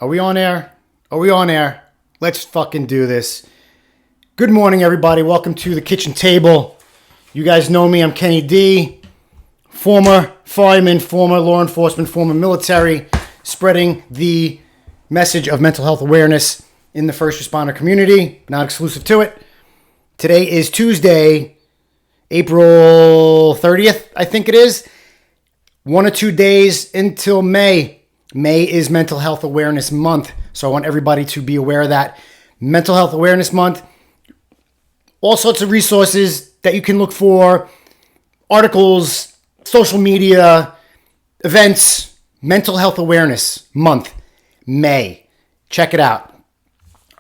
Are we on air? Are we on air? Let's fucking do this. Good morning, everybody. Welcome to the kitchen table. You guys know me. I'm Kenny D, former fireman, former law enforcement, former military, spreading the message of mental health awareness in the first responder community, not exclusive to it. Today is Tuesday, April 30th, I think it is. 1 or 2 days until May. May is Mental Health Awareness Month, so I want everybody to be aware of that. Mental Health Awareness Month, all sorts of resources that you can look for, articles, social media, events, Mental Health Awareness Month, May. Check it out.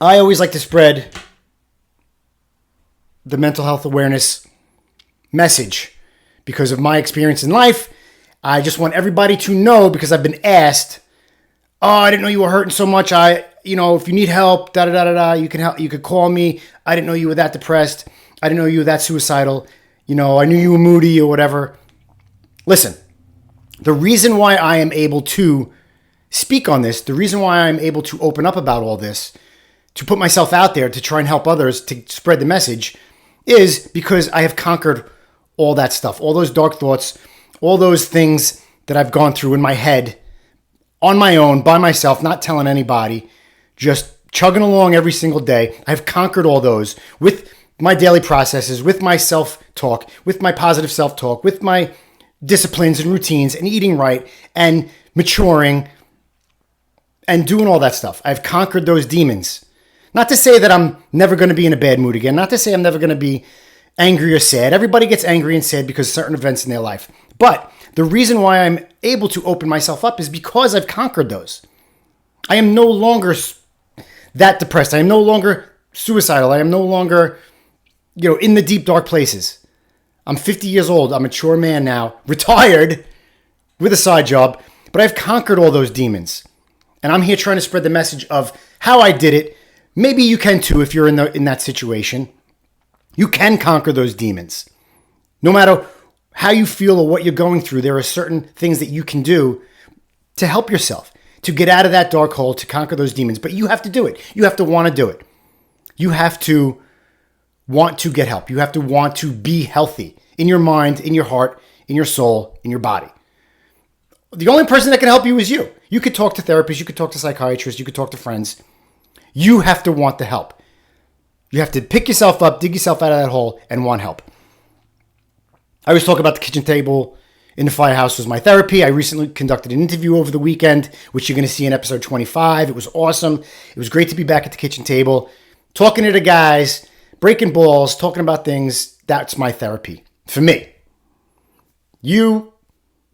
I always like to spread the mental health awareness message because of my experience in life. I just want everybody to know, because I've been asked, oh, I didn't know you were hurting so much. If you need help, you can help. You could call me. I didn't know you were that depressed. I didn't know you were that suicidal. I knew you were moody or whatever. Listen, the reason why I am able to speak on this, the reason why I'm able to open up about all this, to put myself out there, to try and help others, to spread the message, is because I have conquered all that stuff, all those dark thoughts, all those things that I've gone through in my head, on my own, by myself, not telling anybody, just chugging along every single day. I've conquered all those with my daily processes, with my self-talk, with my positive self-talk, with my disciplines and routines and eating right and maturing and doing all that stuff. I've conquered those demons. Not to say that I'm never going to be in a bad mood again. Not to say I'm never going to be angry or sad. Everybody gets angry and sad because of certain events in their life. But the reason why I'm able to open myself up is because I've conquered those. I am no longer that depressed. I am no longer suicidal. I am no longer, in the deep, dark places. I'm 50 years old. I'm a mature man now, retired with a side job, but I've conquered all those demons. And I'm here trying to spread the message of how I did it. Maybe you can too if you're in that situation. You can conquer those demons. No matter how you feel or what you're going through, there are certain things that you can do to help yourself, to get out of that dark hole, to conquer those demons. But you have to do it. You have to want to do it. You have to want to get help. You have to want to be healthy in your mind, in your heart, in your soul, in your body. The only person that can help you is you. You could talk to therapists. You could talk to psychiatrists. You could talk to friends. You have to want the help. You have to pick yourself up, dig yourself out of that hole, and want help. I always talk about the kitchen table in the firehouse was my therapy. I recently conducted an interview over the weekend, which you're going to see in episode 25. It was awesome. It was great to be back at the kitchen table, talking to the guys, breaking balls, talking about things. That's my therapy for me. You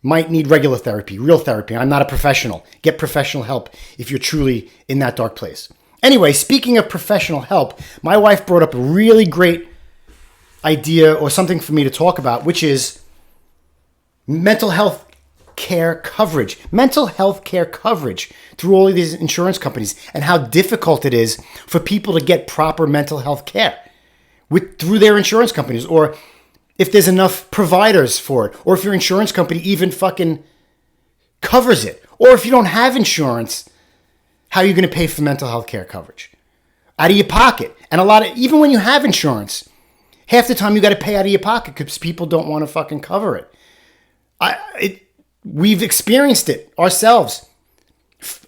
might need regular therapy, real therapy. I'm not a professional. Get professional help if you're truly in that dark place. Anyway, speaking of professional help, my wife brought up a really great idea or something for me to talk about, which is mental health care coverage. Mental health care coverage through all of these insurance companies, and how difficult it is for people to get proper mental health care through their insurance companies, or if there's enough providers for it, or if your insurance company even fucking covers it, or if you don't have insurance, how are you going to pay for mental health care coverage? Out of your pocket. And even when you have insurance, half the time you got to pay out of your pocket because people don't want to fucking cover it. We've experienced it ourselves.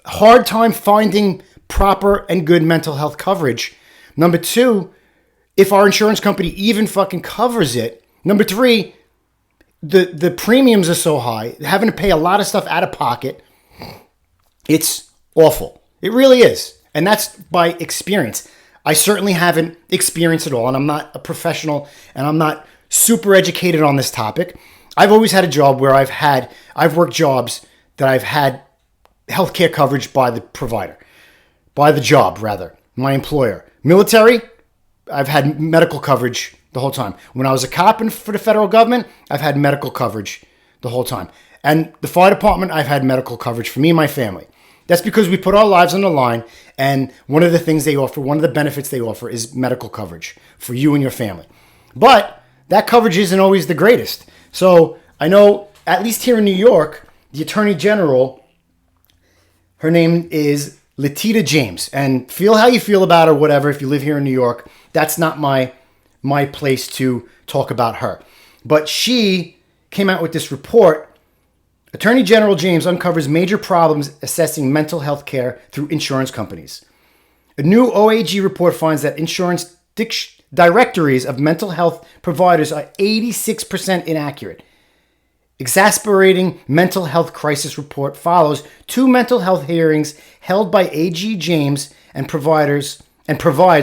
Hard time finding proper and good mental health coverage. Number two, if our insurance company even fucking covers it. Number three, the premiums are so high, having to pay a lot of stuff out of pocket. It's awful. It really is. And that's by experience. I certainly haven't experienced it all, and I'm not a professional, and I'm not super educated on this topic. I've always had a job where I've worked jobs that I've had healthcare coverage by the provider, by the job rather, my employer. Military, I've had medical coverage the whole time. When I was a cop for the federal government, I've had medical coverage the whole time. And the fire department, I've had medical coverage for me and my family. That's because we put our lives on the line, and one of the things they offer, one of the benefits they offer is medical coverage for you and your family. But that coverage isn't always the greatest. So I know, at least here in New York, the Attorney General, her name is Letita James. And feel how you feel about her, whatever. If you live here in New York, that's not my place to talk about her. But she came out with this report. Attorney General James uncovers major problems assessing mental health care through insurance companies. A new OAG report finds that insurance directories of mental health providers are 86% inaccurate. Exasperating mental health crisis report follows 2 mental health hearings held by AG James and provides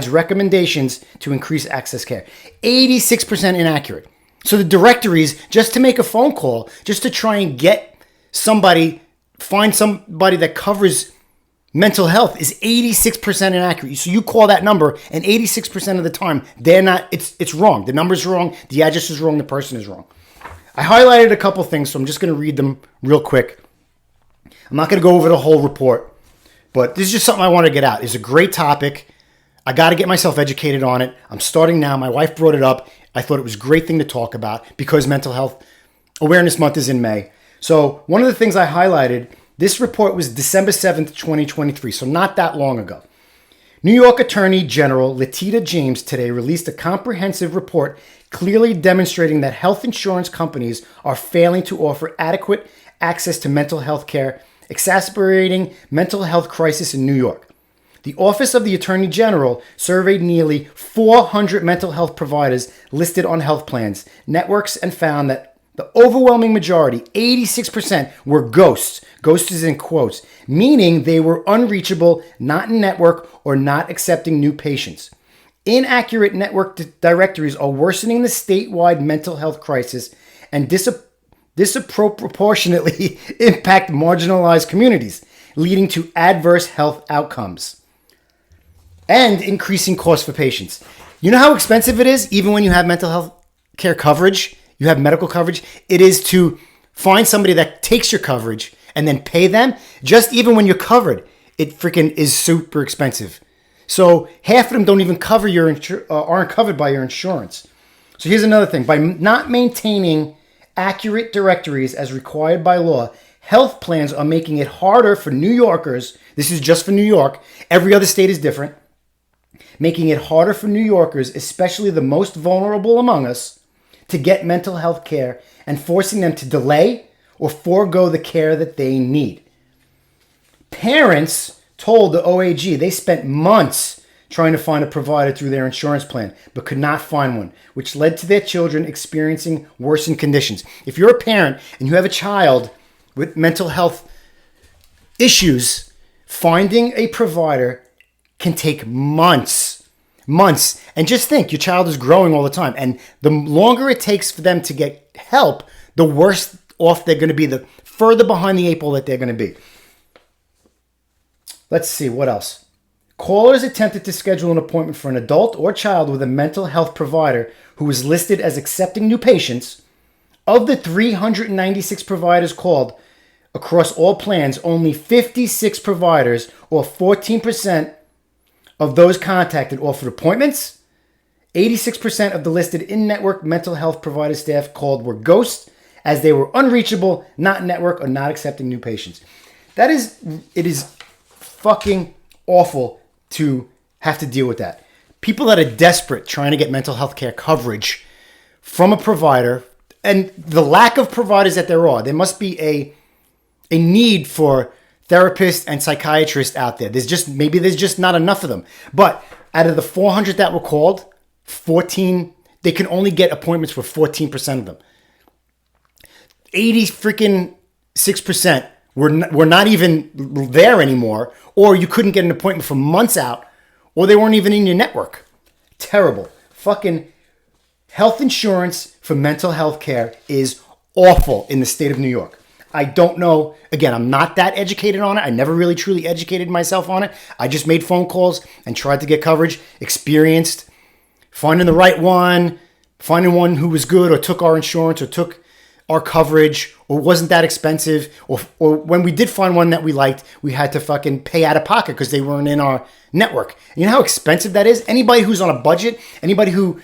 recommendations to increase access care. 86% inaccurate. So the directories, just to make a phone call, just to try and find somebody that covers mental health, is 86% inaccurate. So you call that number, and 86% of the time, it's wrong. The number's wrong, the address is wrong, the person is wrong. I highlighted a couple things, so I'm just going to read them real quick. I'm not going to go over the whole report, but this is just something I want to get out. It's a great topic. I got to get myself educated on it. I'm starting now. My wife brought it up. I thought it was a great thing to talk about because Mental Health Awareness Month is in May. So one of the things I highlighted, this report was December 7th, 2023, so not that long ago. New York Attorney General Letita James today released a comprehensive report clearly demonstrating that health insurance companies are failing to offer adequate access to mental health care, exacerbating mental health crisis in New York. The Office of the Attorney General surveyed nearly 400 mental health providers listed on health plans, networks, and found that the overwhelming majority, 86%, were ghosts. Ghosts is in quotes, meaning they were unreachable, not in network, or not accepting new patients. Inaccurate network directories are worsening the statewide mental health crisis and disproportionately impact marginalized communities, leading to adverse health outcomes and increasing costs for patients. You know how expensive it is, even when you have mental health care coverage, you have medical coverage, it is to find somebody that takes your coverage and then pay them. Just even when you're covered, it freaking is super expensive. So half of them don't even cover aren't covered by your insurance. So here's another thing. By not maintaining accurate directories as required by law, health plans are making it harder for New Yorkers. This is just for New York. Every other state is different. Making it harder for New Yorkers, especially the most vulnerable among us, to get mental health care and forcing them to delay or forego the care that they need. Parents told the OAG they spent months trying to find a provider through their insurance plan, but could not find one, which led to their children experiencing worsened conditions. If you're a parent and you have a child with mental health issues, finding a provider can take months. And just think, your child is growing all the time. And the longer it takes for them to get help, the worse off they're going to be, the further behind the 8 ball that they're going to be. Let's see, what else? Callers attempted to schedule an appointment for an adult or child with a mental health provider who was listed as accepting new patients. Of the 396 providers called across all plans, only 56 providers, or 14% of those contacted, offered appointments. 86% of the listed in-network mental health provider staff called were ghosts, as they were unreachable, not network, or not accepting new patients. It is fucking awful to have to deal with that. People that are desperate trying to get mental health care coverage from a provider, and the lack of providers that there must be a need for therapists and psychiatrists out there. There's just not enough of them. But out of the 400 that were called, 14, they can only get appointments for 14% of them. 86% were not even there anymore, or you couldn't get an appointment for months out, or they weren't even in your network. Terrible. Fucking health insurance for mental health care is awful in the state of New York. I don't know. Again, I'm not that educated on it. I never really truly educated myself on it. I just made phone calls and tried to get coverage, experienced finding the right one, finding one who was good or took our insurance or took our coverage or wasn't that expensive. Or when we did find one that we liked, we had to fucking pay out of pocket because they weren't in our network. And you know how expensive that is? Anybody who's on a budget, anybody who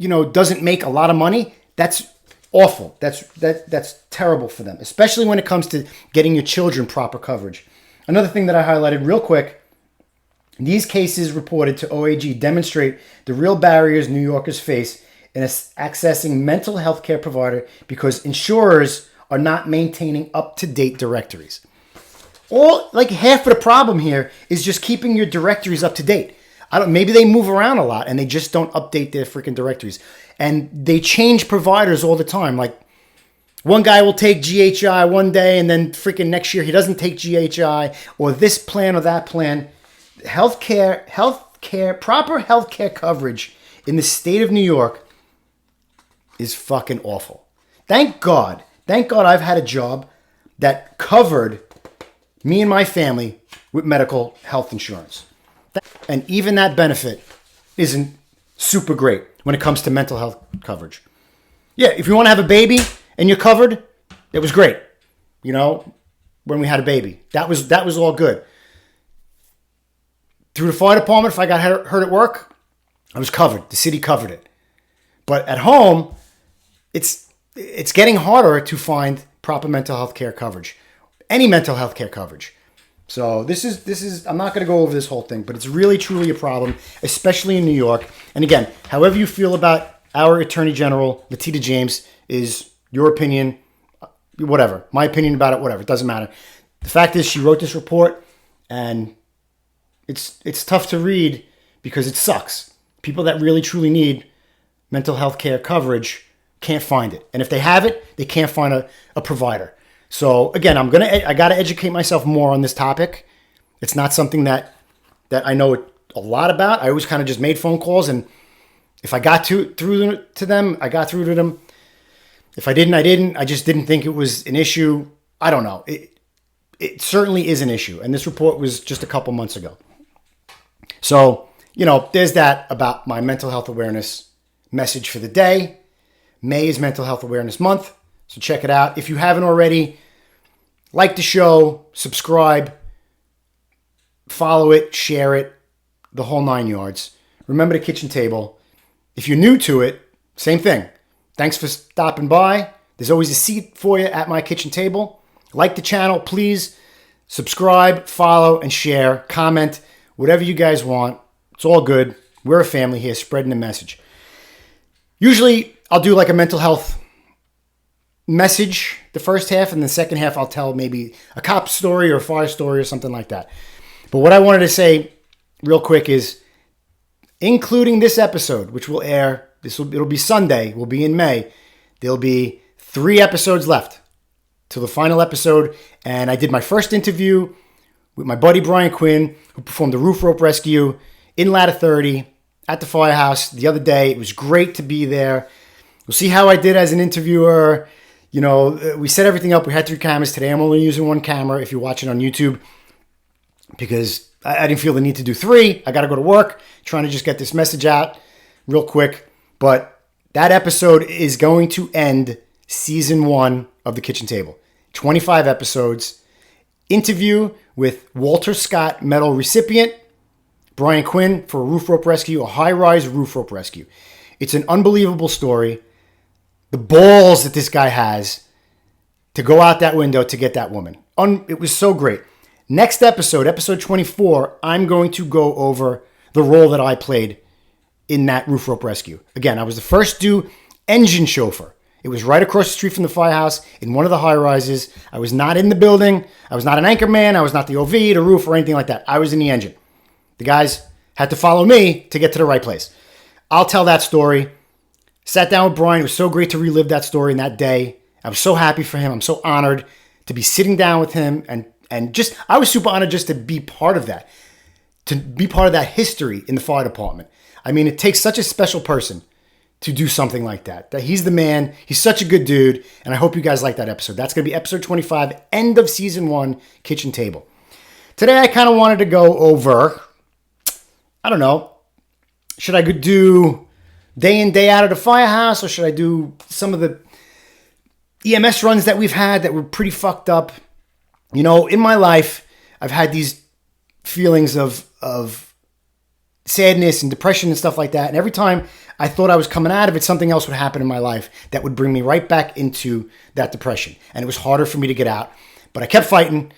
doesn't make a lot of money, that's awful. That's terrible for them, especially when it comes to getting your children proper coverage. Another thing that I highlighted real quick, these cases reported to OAG demonstrate the real barriers New Yorkers face in accessing mental health care provider because insurers are not maintaining up-to-date directories. Like half of the problem here is just keeping your directories up to date. Maybe they move around a lot and they just don't update their freaking directories. And they change providers all the time. Like one guy will take GHI one day and then freaking next year he doesn't take GHI or this plan or that plan. Proper healthcare coverage in the state of New York is fucking awful. Thank God I've had a job that covered me and my family with medical health insurance. And even that benefit isn't super great when it comes to mental health coverage. Yeah, if you want to have a baby and you're covered, it was great. When we had a baby. That was all good. Through the fire department, if I got hurt at work, I was covered. The city covered it. But at home, it's getting harder to find proper mental health care coverage. Any mental health care coverage. So this is I'm not going to go over this whole thing, but it's really truly a problem, especially in New York. And again, however you feel about our Attorney General, Letitia James, is your opinion, whatever. My opinion about it, whatever. It doesn't matter. The fact is she wrote this report and it's tough to read because it sucks. People that really truly need mental health care coverage can't find it. And if they have it, they can't find a provider. So again, I got to educate myself more on this topic. It's not something that I know a lot about. I always kind of just made phone calls, and if I got through to them, I got through to them. If I didn't, I didn't. I just didn't think it was an issue. I don't know. It certainly is an issue, and this report was just a couple months ago. So, there's that about my mental health awareness message for the day. May is Mental Health Awareness Month, so check it out. If you haven't already, like the show, subscribe, follow it, share it, the whole 9 yards. Remember the kitchen table. If you're new to it, same thing. Thanks for stopping by. There's always a seat for you at my kitchen table. Like the channel, please. Subscribe, follow, and share. Comment, whatever you guys want. It's all good. We're a family here spreading the message. Usually, I'll do like a mental health message the first half, and the second half I'll tell maybe a cop story or a fire story or something like that. But what I wanted to say real quick is, including this episode, which will air, it'll be Sunday, will be in May, there'll be 3 episodes left till the final episode. And I did my first interview with my buddy Brian Quinn, who performed the roof rope rescue in Ladder 30 at the firehouse the other day. It was great to be there. We'll see how I did as an interviewer. We set everything up. We had 3 cameras. Today I'm only using 1 camera if you're watching on YouTube, because I didn't feel the need to do 3. I got to go to work, trying to just get this message out real quick. But that episode is going to end season 1 of The Kitchen Table. 25 episodes. Interview with Walter Scott Medal recipient, Brian Quinn, for a roof rope rescue, a high-rise roof rope rescue. It's an unbelievable story. The balls that this guy has to go out that window to get that woman. It was so great. Next episode, episode 24, I'm going to go over the role that I played in that roof rope rescue. Again, I was the first due engine chauffeur. It was right across the street from the firehouse in one of the high rises. I was not in the building. I was not an anchor man. I was not the OV, the roof, or anything like that. I was in the engine. The guys had to follow me to get to the right place. I'll tell that story. Sat down with Brian. It was so great to relive that story in that day. I was so happy for him. I'm so honored to be sitting down with him. And just, I was super honored just to be part of that. To be part of that history in the fire department. I mean, it takes such a special person to do something like that. That he's the man. He's such a good dude. And I hope you guys like that episode. That's going to be episode 25, end of season 1, Kitchen Table. Today, I kind of wanted to go over, I don't know, should I do day in, day out of the firehouse, or should I do some of the EMS runs that we've had that were pretty fucked up? In my life, I've had these feelings of sadness and depression and stuff like that. And every time I thought I was coming out of it, something else would happen in my life that would bring me right back into that depression. And it was harder for me to get out. But I kept fighting.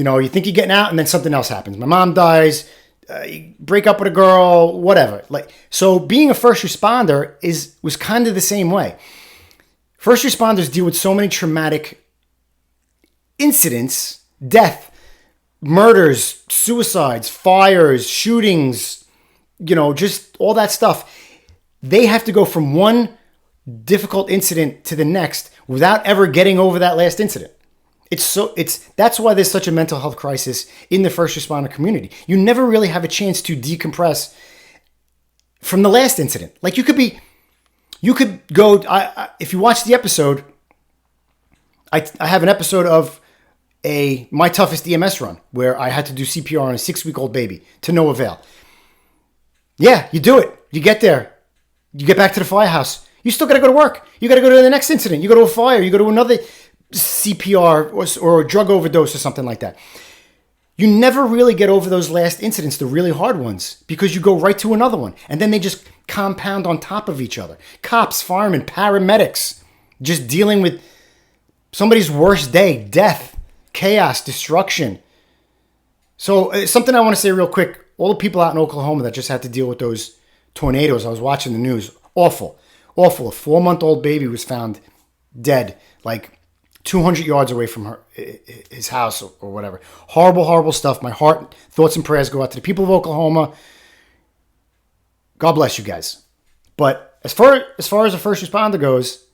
You think you're getting out, and then something else happens. My mom dies. You break up with a girl, whatever. So being a first responder was kind of the same way. First responders deal with so many traumatic incidents, death, murders, suicides, fires, shootings, just all that stuff. They have to go from one difficult incident to the next without ever getting over that last incident. That's why there's such a mental health crisis in the first responder community. You never really have a chance to decompress from the last incident. You could go, if you watch the episode, I have an episode of my toughest EMS run where I had to do CPR on a 6-week-old baby to no avail. Yeah, you do it. You get there. You get back to the firehouse. You still got to go to work. You got to go to the next incident. You go to a fire. You go to another CPR or a drug overdose or something like that. You never really get over those last incidents, the really hard ones, because you go right to another one. And then they just compound on top of each other. Cops, firemen, paramedics, just dealing with somebody's worst day, death, chaos, destruction. So something I want to say real quick. All the people out in Oklahoma that just had to deal with those tornadoes, I was watching the news. Awful. A 4-month-old baby was found dead, 200 yards away from his house or whatever. Horrible stuff. My heart, thoughts, and prayers go out to the people of Oklahoma. God bless you guys. But as far as a first responder goes,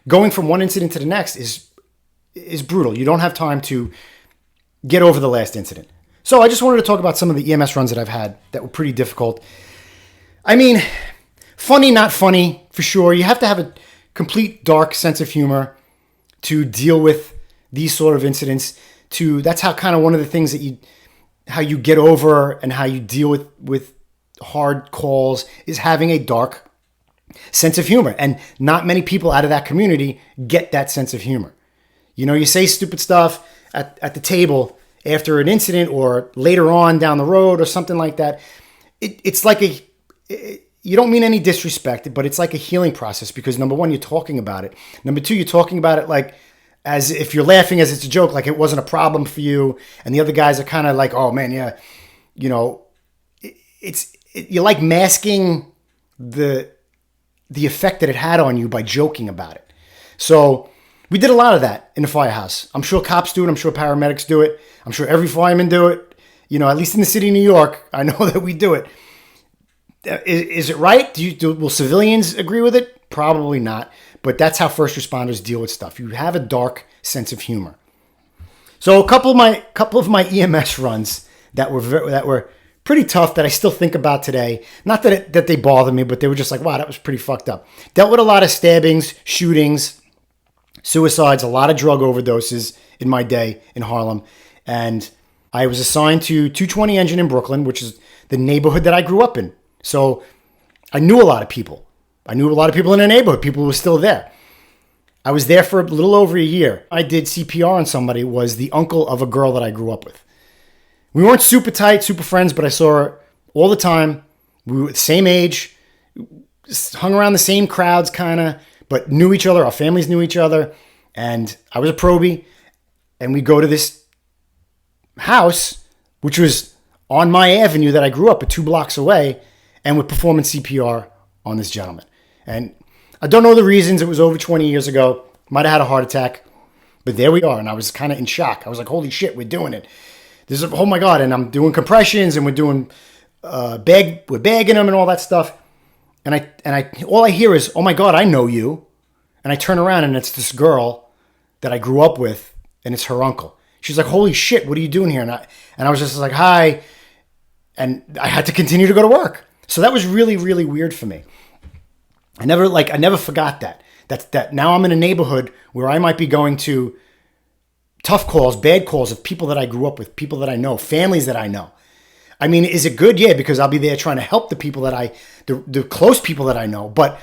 going from one incident to the next is brutal. You don't have time to get over the last incident. So I just wanted to talk about some of the EMS runs that I've had that were pretty difficult. I mean, funny, not funny, for sure. You have to have a complete dark sense of humor to deal with these sort of incidents. That's how kind of one of the things how you get over and how you deal with hard calls is having a dark sense of humor. And not many people out of that community get that sense of humor. You say stupid stuff at the table after an incident or later on down the road or something like that. It's like you don't mean any disrespect, but it's like a healing process because number one, you're talking about it. Number two, you're talking about it as if you're laughing as it's a joke, like it wasn't a problem for you. And the other guys are kind of like, oh man, yeah, you're like masking the effect that it had on you by joking about it. So we did a lot of that in the firehouse. I'm sure cops do it. I'm sure paramedics do it. I'm sure every fireman do it. At least in the city of New York, I know that we do it. Is it right? Will civilians agree with it? Probably not. But that's how first responders deal with stuff. You have a dark sense of humor. So a couple of my EMS runs that were pretty tough that I still think about today. Not that they bother me, but they were just like, wow, that was pretty fucked up. Dealt with a lot of stabbings, shootings, suicides, a lot of drug overdoses in my day in Harlem. And I was assigned to 220 Engine in Brooklyn, which is the neighborhood that I grew up in. So I knew a lot of people. I knew a lot of people in the neighborhood, people who were still there. I was there for a little over a year. I did CPR on somebody, was the uncle of a girl that I grew up with. We weren't super tight, super friends, but I saw her all the time. We were the same age, hung around the same crowds kind of, but knew each other. Our families knew each other. And I was a probie. And we go to this house, which was on my avenue that I grew up at 2 blocks away, and we're performing CPR on this gentleman. And I don't know the reasons. It was over 20 years ago. Might have had a heart attack. But there we are. And I was kind of in shock. I was like, holy shit, we're doing it. Oh my God. And I'm doing compressions and we're doing we're bagging them and all that stuff. And I all I hear is, oh my God, I know you. And I turn around and it's this girl that I grew up with, and it's her uncle. She's like, holy shit, what are you doing here? And I was just like, hi. And I had to continue to go to work. So that was really, really weird for me. I never forgot that. That now I'm in a neighborhood where I might be going to tough calls, bad calls of people that I grew up with, people that I know, families that I know. I mean, is it good? Yeah, because I'll be there trying to help the people the close people that I know. But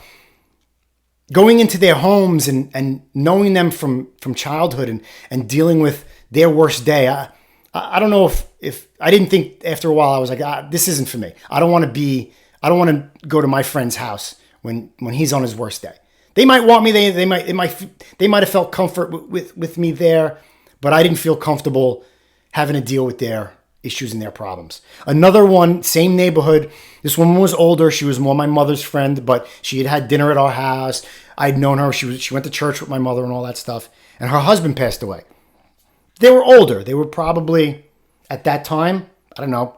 going into their homes and knowing them from childhood and dealing with their worst day, I don't know if I didn't think after a while, I was like, this isn't for me. I don't want to go to my friend's house when he's on his worst day. They might want me. They might have felt comfort with me there, but I didn't feel comfortable having to deal with their issues and their problems. Another one, same neighborhood. This woman was older. She was more my mother's friend, but she had had dinner at our house. I'd known her. She went to church with my mother and all that stuff. And her husband passed away. They were older. They were probably, at that time, I don't know,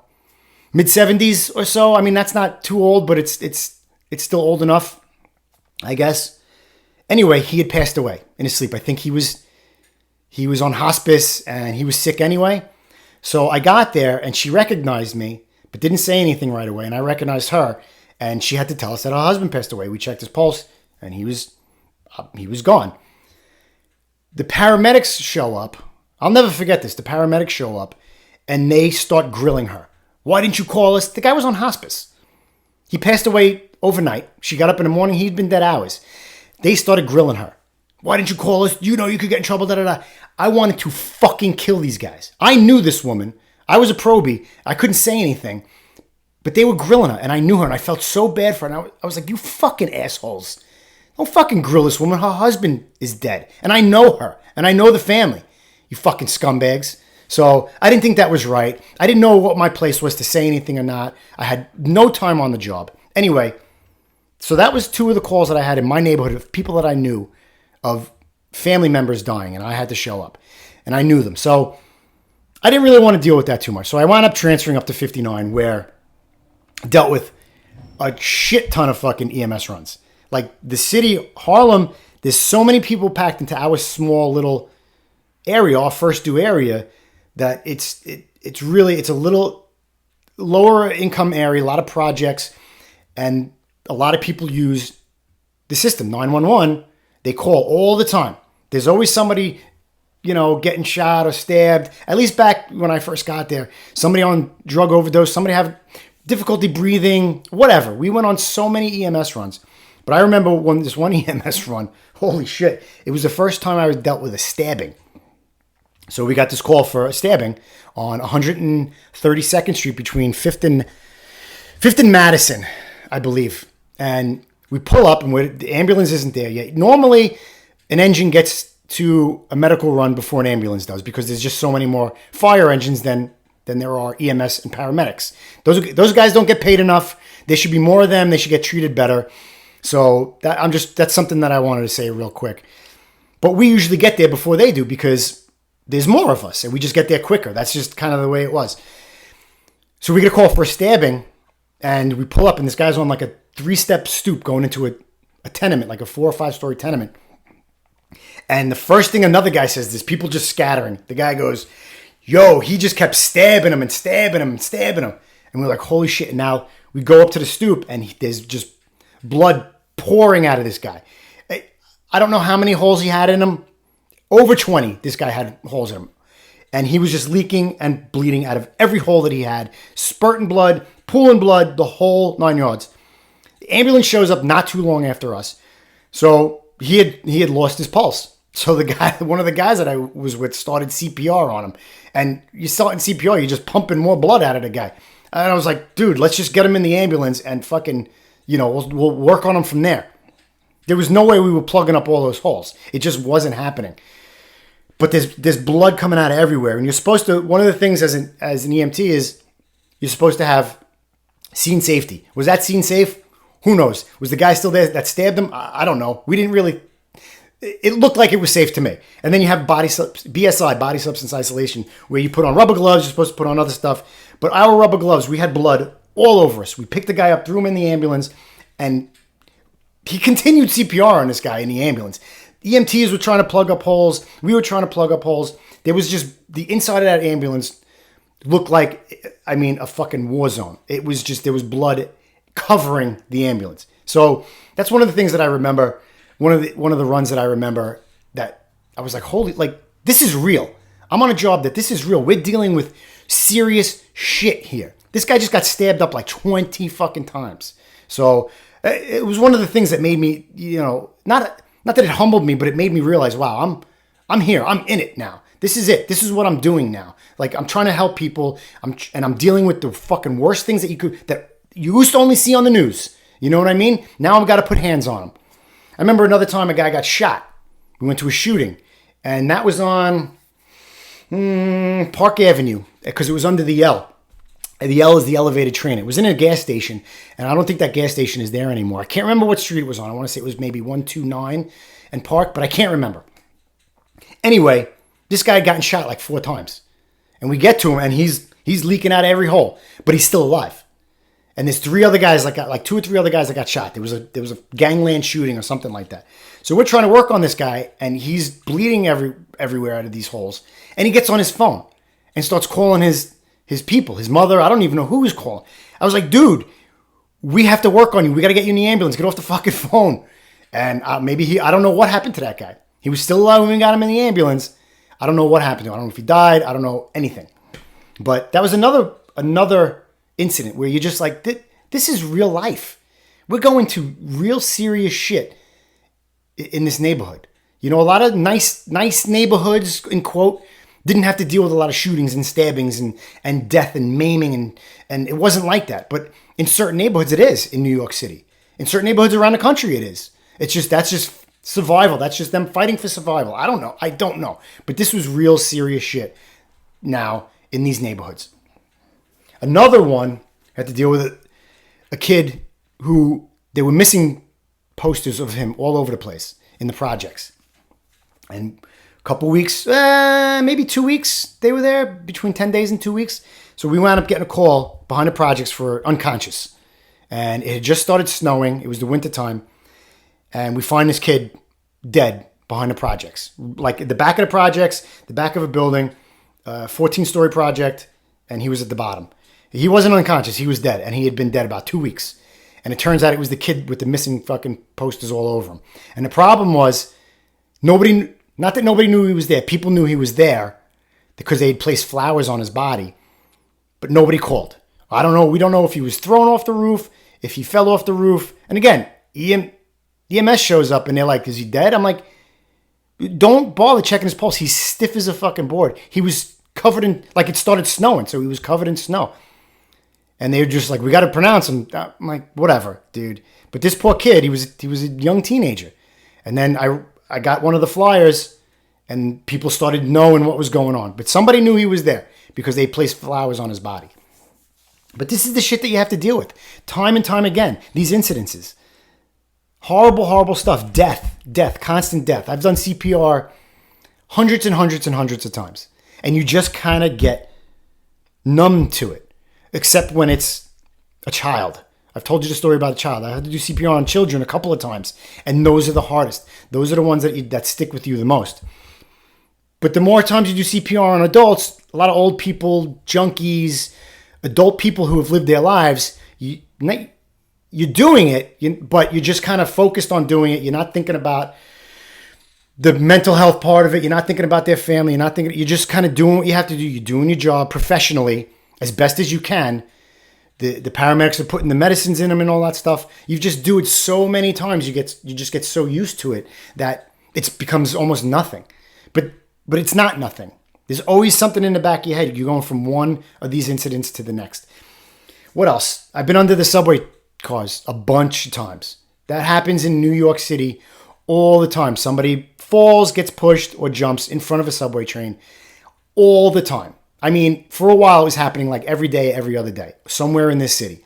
mid-70s or so. I mean, that's not too old, but it's still old enough, I guess. Anyway, he had passed away in his sleep. I think he was on hospice and he was sick anyway. So I got there and she recognized me, but didn't say anything right away. And I recognized her, and she had to tell us that her husband passed away. We checked his pulse, and he was gone. The paramedics show up. I'll never forget this. The paramedics show up, and they start grilling her. Why didn't you call us? The guy was on hospice. He passed away overnight. She got up in the morning. He'd been dead hours. They started grilling her. Why didn't you call us? You know you could get in trouble, da-da-da. I wanted to fucking kill these guys. I knew this woman. I was a probie. I couldn't say anything. But they were grilling her, and I knew her, and I felt so bad for her. And I was like, you fucking assholes. Don't fucking grill this woman. Her husband is dead. And I know her, and I know the family. You fucking scumbags. So I didn't think that was right. I didn't know what my place was to say anything or not. I had no time on the job. Anyway, so that was two of the calls that I had in my neighborhood of people that I knew, of family members dying, and I had to show up. And I knew them. So I didn't really want to deal with that too much. So I wound up transferring up to 59, where I dealt with a shit ton of fucking EMS runs. Like the city, Harlem, there's so many people packed into our small little area, our first due area, that it's a little lower income area, a lot of projects, and a lot of people use the system, 911. They call all the time. There's always somebody, getting shot or stabbed. At least back when I first got there, somebody on drug overdose, somebody have difficulty breathing, whatever. We went on so many EMS runs. But I remember this one EMS run, holy shit, it was the first time I was dealt with a stabbing. So we got this call for a stabbing on 132nd Street between 5th and Madison, I believe. And we pull up, and the ambulance isn't there yet. Normally, an engine gets to a medical run before an ambulance does, because there's just so many more fire engines than there are EMS and paramedics. Those guys don't get paid enough. There should be more of them. They should get treated better. So that's something that I wanted to say real quick. But we usually get there before they do, because there's more of us, and we just get there quicker. That's just kind of the way it was. So we get a call for a stabbing, and we pull up, and this guy's on like a 3-step stoop going into a tenement, like a 4 or 5 story tenement. And the first thing another guy says, there's people just scattering. The guy goes, yo, he just kept stabbing him and stabbing him and stabbing him. And we're like, holy shit. And now we go up to the stoop, and there's just blood pouring out of this guy. I don't know how many holes he had in him. Over 20, this guy had holes in him. And he was just leaking and bleeding out of every hole that he had. Spurting blood, pooling blood, the whole 9 yards. The ambulance shows up not too long after us. So he had lost his pulse. So one of the guys that I was with started CPR on him. And you start in CPR, you're just pumping more blood out of the guy. And I was like, dude, let's just get him in the ambulance and fucking, we'll work on him from there. There was no way we were plugging up all those holes. It just wasn't happening. But there's blood coming out of everywhere. And you're supposed to, one of the things as an EMT is you're supposed to have scene safety. Was that scene safe? Who knows? Was the guy still there that stabbed him? I don't know. We didn't really, it looked like it was safe to me. And then you have BSI, body substance isolation, where you put on rubber gloves, you're supposed to put on other stuff. But our rubber gloves, we had blood all over us. We picked the guy up, threw him in the ambulance, and he continued CPR on this guy in the ambulance. The EMTs were trying to plug up holes. We were trying to plug up holes. There was just, the inside of that ambulance looked like, a fucking war zone. It was just, there was blood covering the ambulance. So that's one of the things that I remember. One of the runs that I remember that I was like, holy, like, this is real. I'm on a job that this is real. We're dealing with serious shit here. This guy just got stabbed up like 20 fucking times. So it was one of the things that made me, not that it humbled me, but it made me realize, wow, I'm here. I'm in it now. This is it. This is what I'm doing now. Like, I'm trying to help people. I'm dealing with the fucking worst things that you used to only see on the news. You know what I mean? Now I've got to put hands on them. I remember another time a guy got shot. We went to a shooting, and that was on Park Avenue, because it was under the L. And the L is the elevated train. It was in a gas station, and I don't think that gas station is there anymore. I can't remember what street it was on. I want to say it was maybe 129 and Park, but I can't remember. Anyway, this guy had gotten shot like 4 times. And we get to him, and he's leaking out of every hole, but he's still alive. And there's 3 other guys that got, like 2 or 3 other guys that got shot. There was a gangland shooting or something like that. So we're trying to work on this guy, and he's bleeding everywhere out of these holes. And he gets on his phone and starts calling his people, his mother. I don't even know who he's calling. I was like, dude, we have to work on you. We got to get you in the ambulance. Get off the fucking phone. And maybe I don't know what happened to that guy. He was still alive when we got him in the ambulance. I don't know what happened to him. I don't know if he died. I don't know anything. But that was another incident where you're just like, this is real life. We're going to real serious shit in this neighborhood. You know, a lot of nice neighborhoods, in quote, didn't have to deal with a lot of shootings and stabbings and death and maiming. And it wasn't like that. But in certain neighborhoods, it is in New York City. In certain neighborhoods around the country, it is. That's just survival. That's just them fighting for survival. I don't know. But this was real serious shit now in these neighborhoods. Another one had to deal with a kid who they were missing posters of him all over the place in the projects. And a couple weeks, maybe 2 weeks, they were there, between 10 days and 2 weeks. So we wound up getting a call behind the projects for unconscious. And it had just started snowing. It was the winter time. And we find this kid dead behind the projects. Like at the back of the projects, the back of a building, 14-story project, and he was at the bottom. He wasn't unconscious. He was dead, and he had been dead about 2 weeks. And it turns out it was the kid with the missing fucking posters all over him. And the problem was, not that nobody knew he was there. People knew he was there because they had placed flowers on his body, but nobody called. I don't know. We don't know if he was thrown off the roof, if he fell off the roof. And again, EMS shows up, and they're like, is he dead? I'm like, don't bother checking his pulse. He's stiff as a fucking board. He was covered in, like it started snowing, so he was covered in snow. And they were just like, we got to pronounce him. I'm like, whatever, dude. But this poor kid, he was a young teenager. And then I got one of the flyers, and people started knowing what was going on. But somebody knew he was there because they placed flowers on his body. But this is the shit that you have to deal with time and time again. These incidences. Horrible, horrible stuff. Death, constant death. I've done CPR hundreds and hundreds and hundreds of times. And you just kind of get numb to it. Except when it's a child. I've told you the story about a child. I had to do CPR on children a couple of times. And those are the hardest. Those are the ones that stick with you the most. But the more times you do CPR on adults, a lot of old people, junkies, adult people who have lived their lives, you're doing it, but you're just kind of focused on doing it. You're not thinking about the mental health part of it. You're not thinking about their family. You're just kind of doing what you have to do. You're doing your job professionally as best as you can. The paramedics are putting the medicines in them and all that stuff. You just do it so many times. You just get so used to it that it becomes almost nothing. But it's not nothing. There's always something in the back of your head. You're going from one of these incidents to the next. What else? I've been under the subway cars a bunch of times. That happens in New York City all the time. Somebody falls, gets pushed, or jumps in front of a subway train all the time. I mean, for a while it was happening like every day, every other day, somewhere in this city.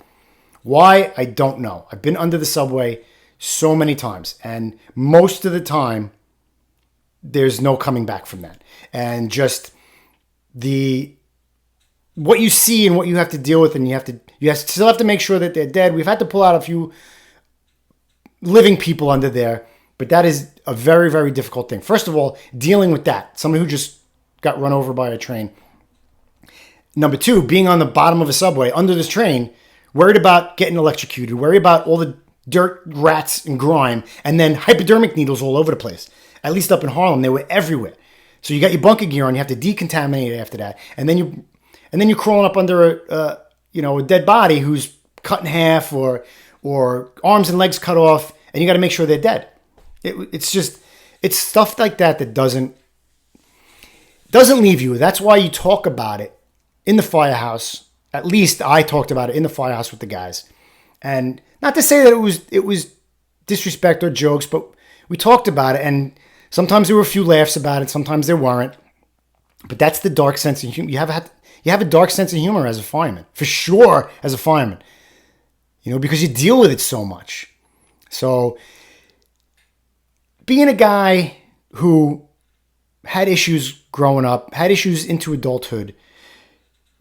Why? I don't know. I've been under the subway so many times, and most of the time there's no coming back from that. And just what you see and what you have to deal with, and you still have to make sure that they're dead. We've had to pull out a few living people under there, but that is a very, very difficult thing. First of all, dealing with that, somebody who just got run over by a train. Number 2, being on the bottom of a subway under this train, worried about getting electrocuted, worried about all the dirt, rats, and grime, and then hypodermic needles all over the place. At least up in Harlem, they were everywhere. So you got your bunker gear on, you have to decontaminate it after that, and then you're crawling up under a dead body who's cut in half or arms and legs cut off, and you got to make sure they're dead. It's stuff like that doesn't leave you. That's why you talk about it in the firehouse. At least I talked about it in the firehouse with the guys. And not to say that it was disrespect or jokes, but we talked about it, and sometimes there were a few laughs about it, sometimes there weren't. But that's the dark sense of humor. You have a dark sense of humor as a fireman, for sure, as a fireman. Because you deal with it so much. So being a guy who had issues growing up, had issues into adulthood,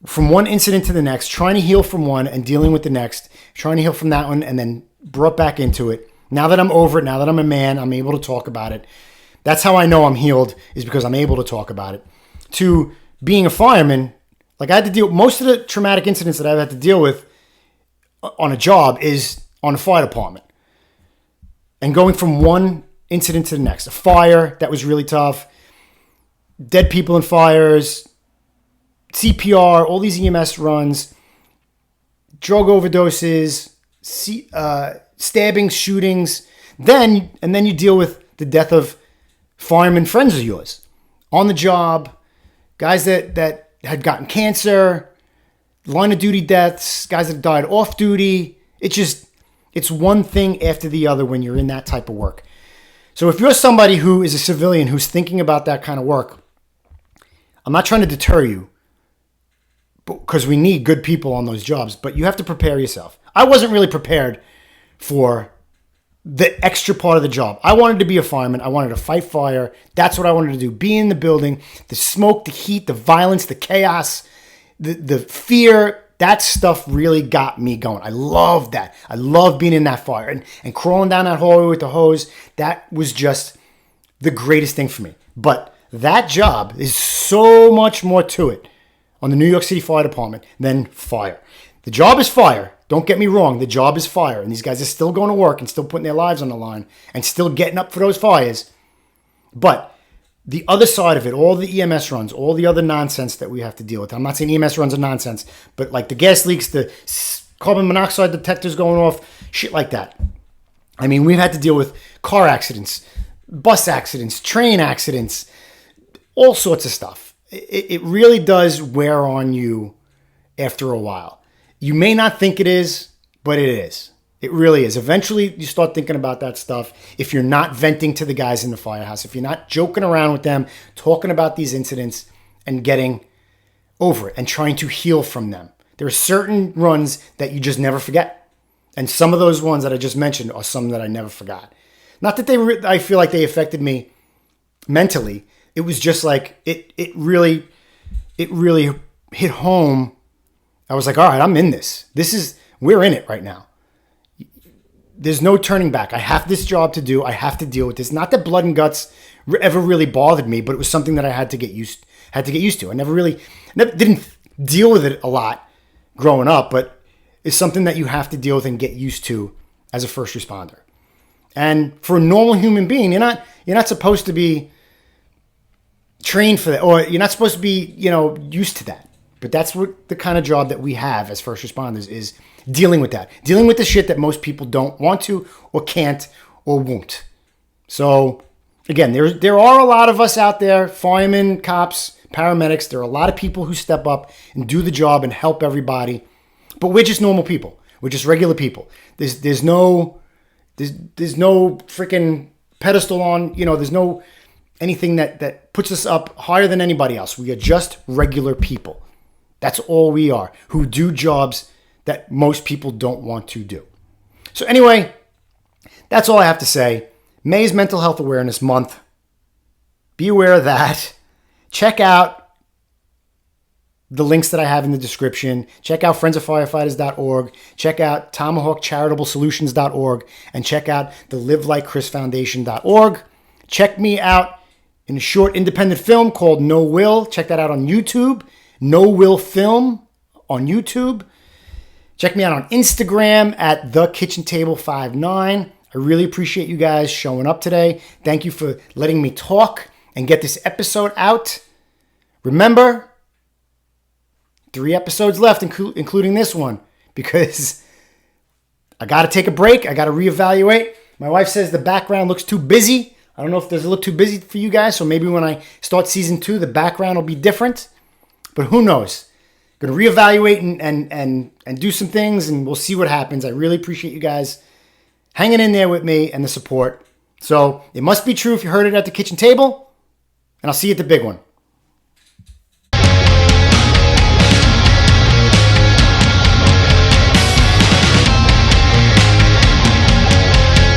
from one incident to the next, trying to heal from one and dealing with the next, trying to heal from that one and then brought back into it. Now that I'm over it, now that I'm a man, I'm able to talk about it. That's how I know I'm healed, is because I'm able to talk about it. To being a fireman, like I had to deal, most of the traumatic incidents that I've had to deal with on a job is on the fire department. And going from one incident to the next. A fire, that was really tough. Dead people in fires, CPR, all these EMS runs, drug overdoses, stabbings, shootings. Then you deal with the death of firemen friends of yours on the job, guys that had gotten cancer, line of duty deaths, guys that died off duty. It's one thing after the other when you're in that type of work. So if you're somebody who is a civilian who's thinking about that kind of work, I'm not trying to deter you, because we need good people on those jobs, but you have to prepare yourself. I wasn't really prepared for the extra part of the job. I wanted to be a fireman. I wanted to fight fire. That's what I wanted to do. Be in the building, the smoke, the heat, the violence, the chaos, the fear. That stuff really got me going. I love that. I love being in that fire and crawling down that hallway with the hose. That was just the greatest thing for me. But that job is so much more to it on the New York City Fire Department than fire. The job is fire. Don't get me wrong. The job is fire. And these guys are still going to work and still putting their lives on the line and still getting up for those fires. But the other side of it, all the EMS runs, all the other nonsense that we have to deal with. I'm not saying EMS runs are nonsense, but like the gas leaks, the carbon monoxide detectors going off, shit like that. I mean, we've had to deal with car accidents, bus accidents, train accidents, all sorts of stuff. It really does wear on you after a while. You may not think it is, but it is. It really is. Eventually, you start thinking about that stuff. If you're not venting to the guys in the firehouse, if you're not joking around with them, talking about these incidents and getting over it and trying to heal from them. There are certain runs that you just never forget. And some of those ones that I just mentioned are some that I never forgot. Not that I feel like they affected me mentally. It was just like, it really hit home. I was like, all right, I'm in this. We're in it right now. There's no turning back. I have this job to do. I have to deal with this. Not that blood and guts ever really bothered me, but it was something that I had to get used to. I never didn't deal with it a lot growing up, but it's something that you have to deal with and get used to as a first responder. And for a normal human being, you're not supposed to be trained for that, or you're not supposed to be, used to that. But that's what the kind of job that we have as first responders is, dealing with that. Dealing with the shit that most people don't want to or can't or won't. So, again, there are a lot of us out there, firemen, cops, paramedics. There are a lot of people who step up and do the job and help everybody. But we're just normal people. We're just regular people. There's no freaking pedestal on, there's no anything that puts us up higher than anybody else. We are just regular people. That's all we are, who do jobs that most people don't want to do. So anyway, that's all I have to say. May is Mental Health Awareness Month. Be aware of that. Check out the links that I have in the description. Check out friendsoffirefighters.org. Check out tomahawkcharitableSolutions.org. And check out the livelikeChrisFoundation.org. Check me out in a short independent film called No Will. Check that out on YouTube. No Will Film on YouTube. Check me out on Instagram at thekitchentable59. I really appreciate you guys showing up today. Thank you for letting me talk and get this episode out. Remember, 3 episodes left, including this one, because I got to take a break. I got to reevaluate. My wife says the background looks too busy. I don't know if does it look too busy for you guys, so maybe when I start season 2, the background will be different. But who knows? Going to reevaluate and do some things, and we'll see what happens. I really appreciate you guys hanging in there with me and the support. So it must be true if you heard it at the kitchen table, and I'll see you at the big one.